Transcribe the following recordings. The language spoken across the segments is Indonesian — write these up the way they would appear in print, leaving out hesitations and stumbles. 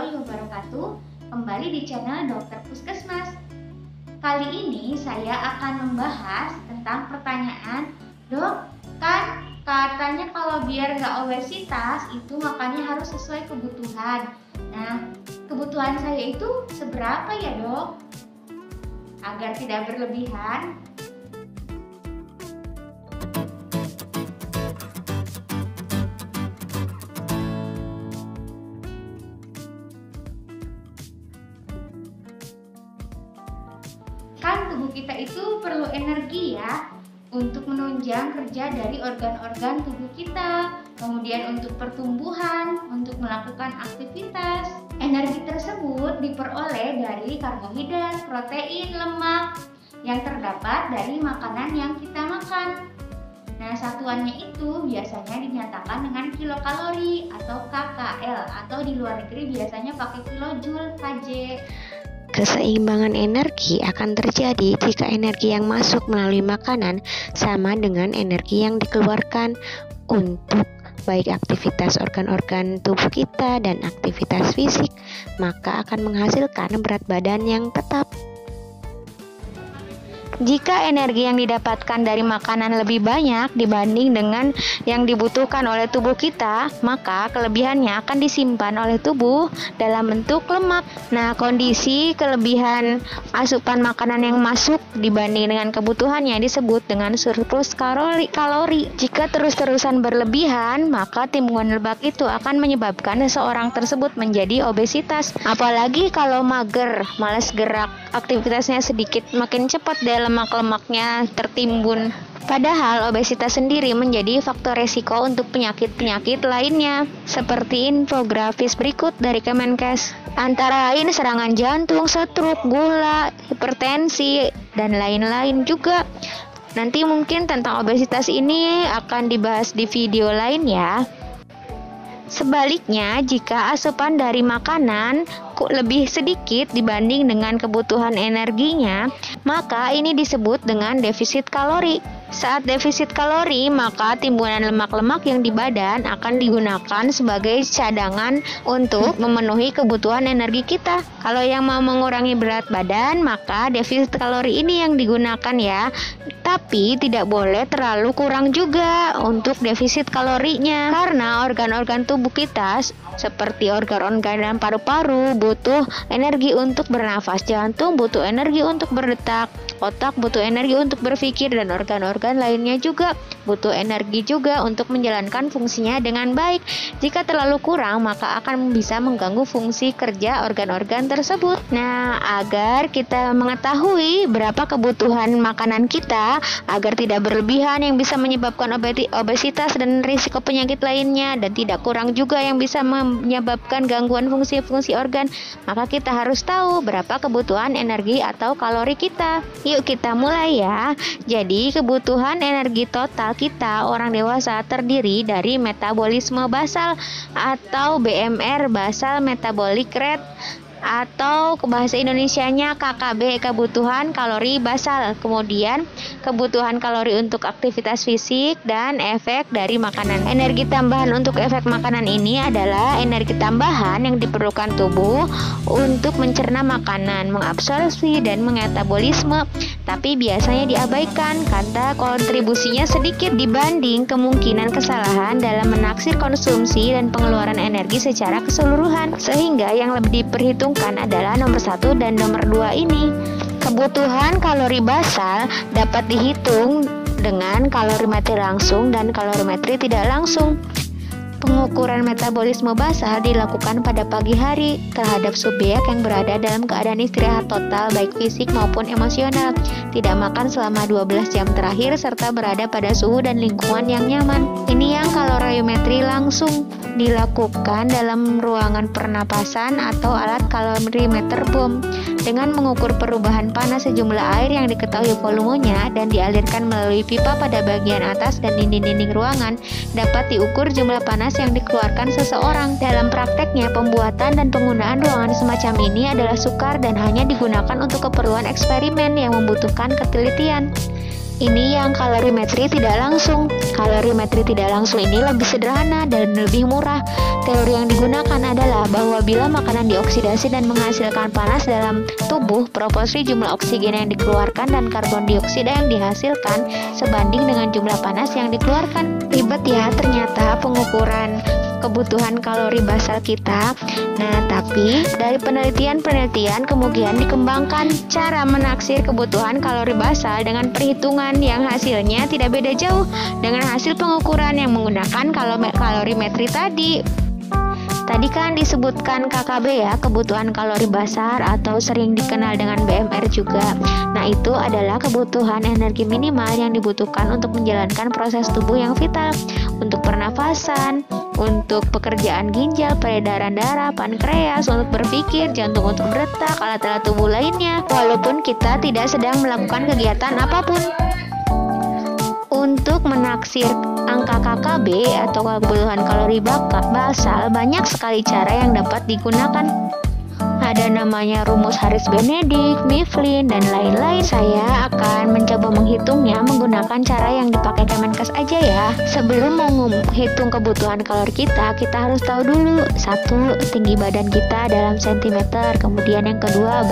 warahmatullahi wabarakatuh. Kembali di channel Dokter Puskesmas. Kali ini saya akan membahas tentang pertanyaan, Dok, kan katanya kalau biar nggak obesitas itu makannya harus sesuai kebutuhan. Nah, kebutuhan saya itu seberapa ya, Dok? Agar tidak berlebihan. Kan tubuh kita itu perlu energi ya untuk menunjang kerja dari organ-organ tubuh kita, kemudian untuk pertumbuhan, untuk melakukan aktivitas. Energi tersebut diperoleh dari karbohidrat, protein, lemak yang terdapat dari makanan yang kita makan. Nah, satuannya itu biasanya dinyatakan dengan kilokalori atau KKL, atau di luar negeri biasanya pakai kilojoule kJ. Keseimbangan energi akan terjadi jika energi yang masuk melalui makanan sama dengan energi yang dikeluarkan untuk baik aktivitas organ-organ tubuh kita dan aktivitas fisik, maka akan menghasilkan berat badan yang tetap. Jika energi yang didapatkan dari makanan lebih banyak dibanding dengan yang dibutuhkan oleh tubuh kita, maka kelebihannya akan disimpan oleh tubuh dalam bentuk lemak. Nah, kondisi kelebihan asupan makanan yang masuk dibanding dengan kebutuhannya disebut dengan surplus kalori. Jika terus-terusan berlebihan, maka timbunan lemak itu akan menyebabkan seseorang tersebut menjadi obesitas. Apalagi kalau mager, malas gerak, aktivitasnya sedikit, makin cepat daya lemak-lemaknya tertimbun. Padahal obesitas sendiri menjadi faktor resiko untuk penyakit-penyakit lainnya, seperti infografis berikut dari Kemenkes. Antara lain serangan jantung, stroke, gula, hipertensi, dan lain-lain juga. Nanti mungkin tentang obesitas ini akan dibahas di video lain ya. Sebaliknya, jika asupan dari makanan lebih sedikit dibanding dengan kebutuhan energinya, maka ini disebut dengan defisit kalori. Saat defisit kalori, maka timbunan lemak-lemak yang di badan akan digunakan sebagai cadangan untuk memenuhi kebutuhan energi kita. Kalau yang mau mengurangi berat badan, maka defisit kalori ini yang digunakan ya. Tapi tidak boleh terlalu kurang juga untuk defisit kalorinya, karena organ-organ tubuh kita seperti organ-organ paru-paru butuh energi untuk bernafas, jantung butuh energi untuk berdetak, otak butuh energi untuk berpikir, dan organ-organ lainnya juga butuh energi juga untuk menjalankan fungsinya dengan baik. Jika terlalu kurang, maka akan bisa mengganggu fungsi kerja organ-organ tersebut. Nah, agar kita mengetahui berapa kebutuhan makanan kita agar tidak berlebihan yang bisa menyebabkan obesitas dan risiko penyakit lainnya, dan tidak kurang juga yang bisa menyebabkan gangguan fungsi-fungsi organ, maka kita harus tahu berapa kebutuhan energi atau kalori kita. Yuk kita mulai ya. Jadi kebutuhan energi total kita orang dewasa terdiri dari metabolisme basal atau BMR, basal metabolic rate, atau bahasa Indonesianya KKB, kebutuhan kalori basal. Kemudian kebutuhan kalori untuk aktivitas fisik dan efek dari makanan. Energi tambahan untuk efek makanan ini adalah energi tambahan yang diperlukan tubuh untuk mencerna makanan, mengabsorpsi dan mengetabolisme, tapi biasanya diabaikan karena kontribusinya sedikit dibanding kemungkinan kesalahan dalam menaksir konsumsi dan pengeluaran energi secara keseluruhan, sehingga yang lebih diperhitungkan adalah nomor 1 dan nomor 2 ini. Kebutuhan kalori basal dapat dihitung dengan kalorimetri langsung dan kalorimetri tidak langsung. Pengukuran metabolisme basal dilakukan pada pagi hari terhadap subjek yang berada dalam keadaan istirahat total baik fisik maupun emosional, tidak makan selama 12 jam terakhir, serta berada pada suhu dan lingkungan yang nyaman. Ini yang kalorimetri langsung dilakukan dalam ruangan pernapasan atau alat kalorimeter bom dengan mengukur perubahan panas sejumlah air yang diketahui volumenya dan dialirkan melalui pipa pada bagian atas dan dinding-dinding ruangan. Dapat diukur jumlah panas yang dikeluarkan seseorang. Dalam prakteknya, pembuatan dan penggunaan ruangan semacam ini adalah sukar dan hanya digunakan untuk keperluan eksperimen yang membutuhkan ketelitian. Ini yang kalorimetri tidak langsung. Kalorimetri tidak langsung ini lebih sederhana dan lebih murah. Teori yang digunakan adalah bahwa bila makanan dioksidasi dan menghasilkan panas dalam tubuh, proporsi jumlah oksigen yang dikeluarkan dan karbon dioksida yang dihasilkan sebanding dengan jumlah panas yang dikeluarkan. Ribet ya ternyata pengukuran kebutuhan kalori basal kita. Nah, tapi dari penelitian kemudian dikembangkan cara menaksir kebutuhan kalori basal dengan perhitungan yang hasilnya tidak beda jauh dengan hasil pengukuran yang menggunakan kalorimetri tadi. Tadi kan disebutkan KKB ya, kebutuhan kalori basal atau sering dikenal dengan BMR juga. Nah, itu adalah kebutuhan energi minimal yang dibutuhkan untuk menjalankan proses tubuh yang vital, untuk pernafasan, untuk pekerjaan ginjal, peredaran darah, pankreas, untuk berpikir, jantung untuk berdetak, alat-alat tubuh lainnya, walaupun kita tidak sedang melakukan kegiatan apapun. Untuk menaksir angka KKB atau kebutuhan kalori basal, banyak sekali cara yang dapat digunakan. Ada namanya rumus Harris-Benedict, Mifflin, dan lain-lain. Saya akan mencoba menghitungnya menggunakan cara yang dipakai Kemenkes aja ya. Sebelum menghitung kebutuhan kalori kita harus tahu dulu, satu, tinggi badan kita dalam sentimeter, kemudian yang kedua,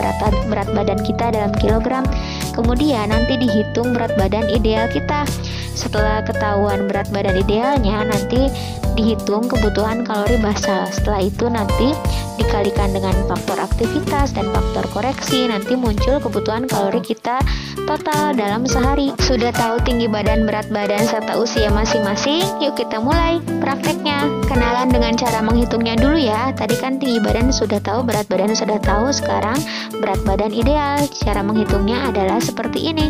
berat badan kita dalam kilogram, kemudian nanti dihitung berat badan ideal kita. Setelah ketahuan berat badan idealnya, nanti dihitung kebutuhan kalori basal. Setelah itu nanti dikalikan dengan faktor aktivitas dan faktor koreksi, nanti muncul kebutuhan kalori kita total dalam sehari. Sudah tahu tinggi badan, berat badan, serta usia masing-masing? Yuk kita mulai prakteknya. Kenalan dengan cara menghitungnya dulu ya. Tadi kan tinggi badan sudah tahu, berat badan sudah tahu, sekarang berat badan ideal. Cara menghitungnya adalah seperti ini.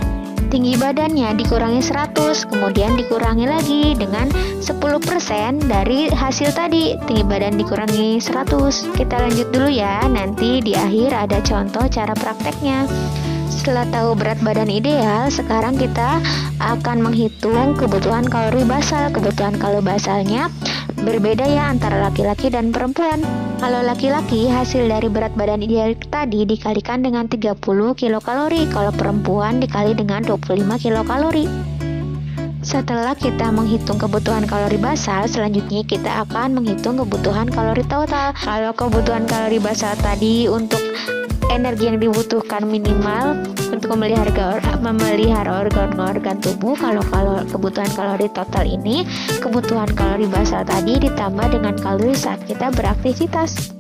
Tinggi badannya dikurangi 100, kemudian dikurangi lagi dengan 10% dari hasil tadi. Tinggi badan dikurangi 100. Kita lanjut dulu ya, nanti di akhir ada contoh cara prakteknya. Setelah tahu berat badan ideal, sekarang kita akan menghitung kebutuhan kalori basal. Kebutuhan kalori basalnya berbeda ya antara laki-laki dan perempuan. Kalau laki-laki, hasil dari berat badan ideal tadi dikalikan dengan 30 kilokalori. Kalau perempuan dikali dengan 25 kilokalori. Setelah kita menghitung kebutuhan kalori basal, selanjutnya kita akan menghitung kebutuhan kalori total. Kalau kebutuhan kalori basal tadi untuk energi yang dibutuhkan minimal untuk memelihara organ-organ tubuh. Kalau kebutuhan kalori total ini, kebutuhan kalori basal tadi ditambah dengan kalori saat kita beraktivitas.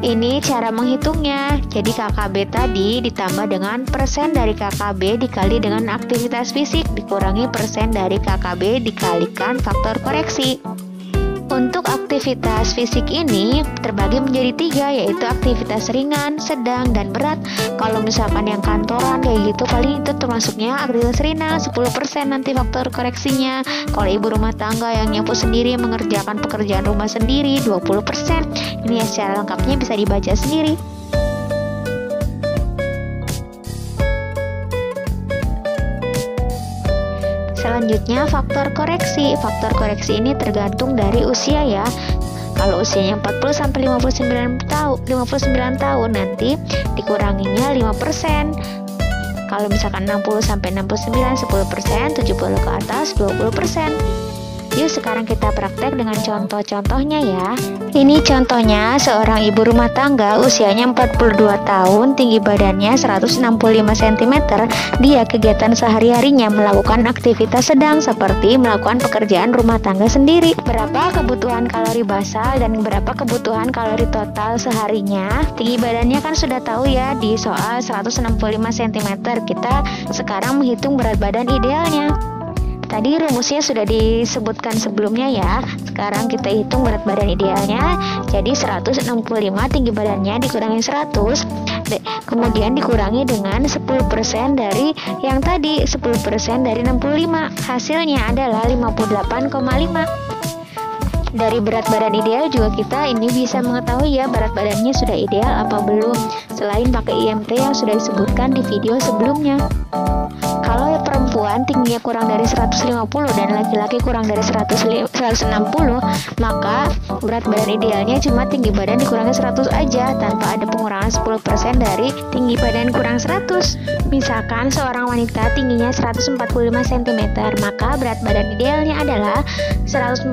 Ini cara menghitungnya. Jadi KKB tadi ditambah dengan persen dari KKB dikali dengan aktivitas fisik dikurangi persen dari KKB dikalikan faktor koreksi. Untuk aktivitas fisik ini terbagi menjadi 3, yaitu aktivitas ringan, sedang, dan berat. Kalau misalkan yang kantoran kayak gitu, paling itu termasuknya aktivitas ringan 10% nanti faktor koreksinya. Kalau ibu rumah tangga yang nyapu sendiri, mengerjakan pekerjaan rumah sendiri 20%. Ini ya secara lengkapnya bisa dibaca sendiri. Selanjutnya faktor koreksi. Faktor koreksi ini tergantung dari usia ya. Kalau usianya 40 sampai 59 tahun nanti dikuranginya 5%. Kalau misalkan 60 sampai 69 10%, 70 ke atas 20%. Yuk sekarang kita praktek dengan contoh-contohnya ya. Ini contohnya seorang ibu rumah tangga usianya 42 tahun, tinggi badannya 165 cm. Dia kegiatan sehari-harinya melakukan aktivitas sedang seperti melakukan pekerjaan rumah tangga sendiri. Berapa kebutuhan kalori basal dan berapa kebutuhan kalori total seharinya? Tinggi badannya kan sudah tahu ya di soal 165 cm. Kita sekarang menghitung berat badan idealnya. Tadi rumusnya sudah disebutkan sebelumnya ya. Sekarang kita hitung berat badan idealnya. Jadi 165 tinggi badannya dikurangi 100, kemudian dikurangi dengan 10% dari yang tadi, 10% dari 65. Hasilnya adalah 58,5. Dari berat badan ideal juga kita ini bisa mengetahui ya berat badannya sudah ideal apa belum, selain pakai IMT yang sudah disebutkan di video sebelumnya. Kalau perempuan perempuan tingginya kurang dari 150 dan laki-laki kurang dari 160, maka berat badan idealnya cuma tinggi badan dikurangi 100 aja tanpa ada pengurangan 10% dari tinggi badan kurang 100. Misalkan seorang wanita tingginya 145 cm, maka berat badan idealnya adalah 145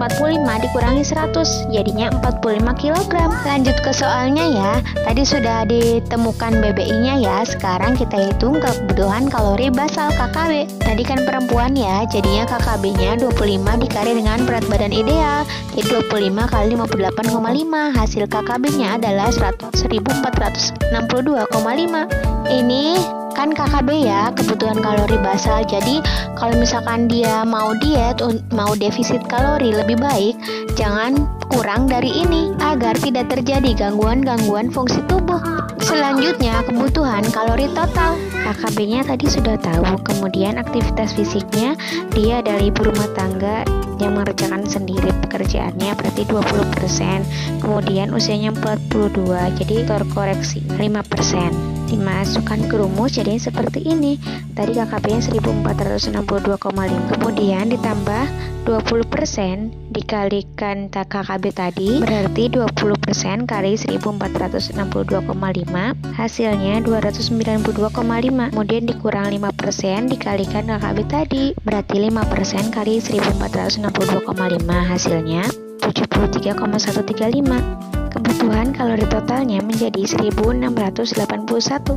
dikurangi 100, jadinya 45 kg. Lanjut ke soalnya ya. Tadi sudah ditemukan BBI-nya ya. Sekarang kita hitung kebutuhan kalori basal KKB. Tadi kan perempuan ya, jadinya KKB-nya 25 dikali dengan berat badan ideal. Jadi 25 kali 58,5. Hasil KKB-nya adalah 1462,5. Ini kan KKB ya, kebutuhan kalori basal. Jadi kalau misalkan dia mau diet, mau defisit kalori, lebih baik jangan kurang dari ini agar tidak terjadi gangguan-gangguan fungsi tubuh. Selanjutnya kebutuhan kalori total. KKB-nya tadi sudah tahu. Kemudian aktivitas fisiknya, dia adalah ibu rumah tangga yang mengerjakan sendiri pekerjaannya, berarti 20%. Kemudian usianya 42, jadi terkoreksi 5%. Dimasukkan ke rumus jadi seperti ini. Tadi KKB-nya 1462,5. Kemudian ditambah 20% dikalikan KKB tadi, berarti 20% kali 1462,5, hasilnya 292,5. Kemudian dikurang 5% dikalikan KKB tadi, berarti 5% kali 1462,5, hasilnya 73,135. Kebutuhan kalori totalnya menjadi 1681.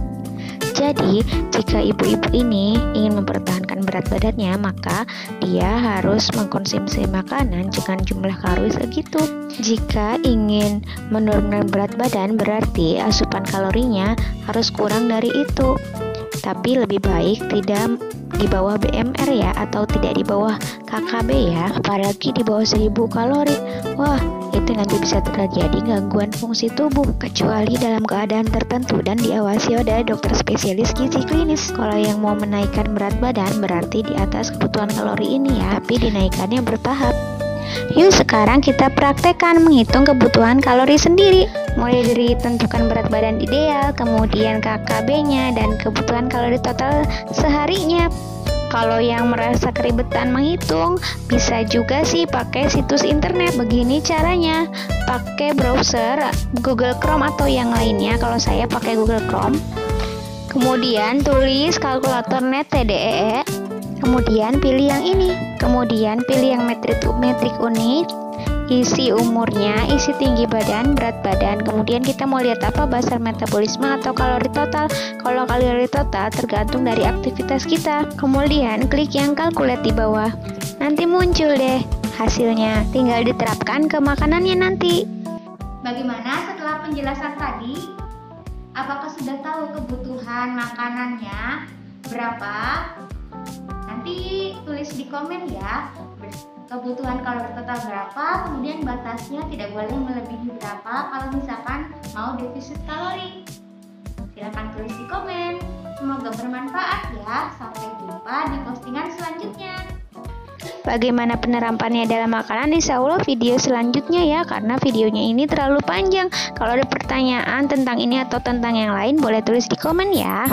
Jadi, jika ibu-ibu ini ingin mempertahankan berat badannya, maka dia harus mengkonsumsi makanan dengan jumlah kalori segitu. Jika ingin menurunkan berat badan, berarti asupan kalorinya harus kurang dari itu. Tapi lebih baik tidak di bawah BMR ya, atau tidak di bawah KKB ya, apalagi di bawah 1000 kalori. Wah, itu nanti bisa terjadi gangguan fungsi tubuh, kecuali dalam keadaan tertentu dan diawasi oleh dokter spesialis gizi klinis. Kalau yang mau menaikkan berat badan berarti di atas kebutuhan kalori ini ya, tapi dinaikannya bertahap. Yuk sekarang kita praktekkan menghitung kebutuhan kalori sendiri. Mulai dari tentukan berat badan ideal, kemudian KKB-nya, dan kebutuhan kalori total seharinya. Kalau yang merasa keribetan menghitung, bisa juga sih pakai situs internet. Begini caranya, pakai browser Google Chrome atau yang lainnya. Kalau saya pakai Google Chrome. Kemudian tulis kalkulator net TDEE. Kemudian pilih yang ini. Kemudian pilih yang metrik unit. Isi umurnya, isi tinggi badan, berat badan. Kemudian kita mau lihat apa, basal metabolisme atau kalori total. Kalau kalori total tergantung dari aktivitas kita. Kemudian klik yang kalkulat di bawah. Nanti muncul deh hasilnya. Tinggal diterapkan ke makanannya nanti. Bagaimana setelah penjelasan tadi? Apakah sudah tahu kebutuhan makanannya berapa? Nanti tulis di komen ya. Kebutuhan kalori total berapa, kemudian batasnya tidak boleh melebihi berapa kalau misalkan mau defisit kalori. Silahkan tulis di komen. Semoga bermanfaat ya. Sampai jumpa di postingan selanjutnya. Bagaimana penerapannya dalam makanan, insya Allah video selanjutnya ya, karena videonya ini terlalu panjang. Kalau ada pertanyaan tentang ini atau tentang yang lain, boleh tulis di komen ya.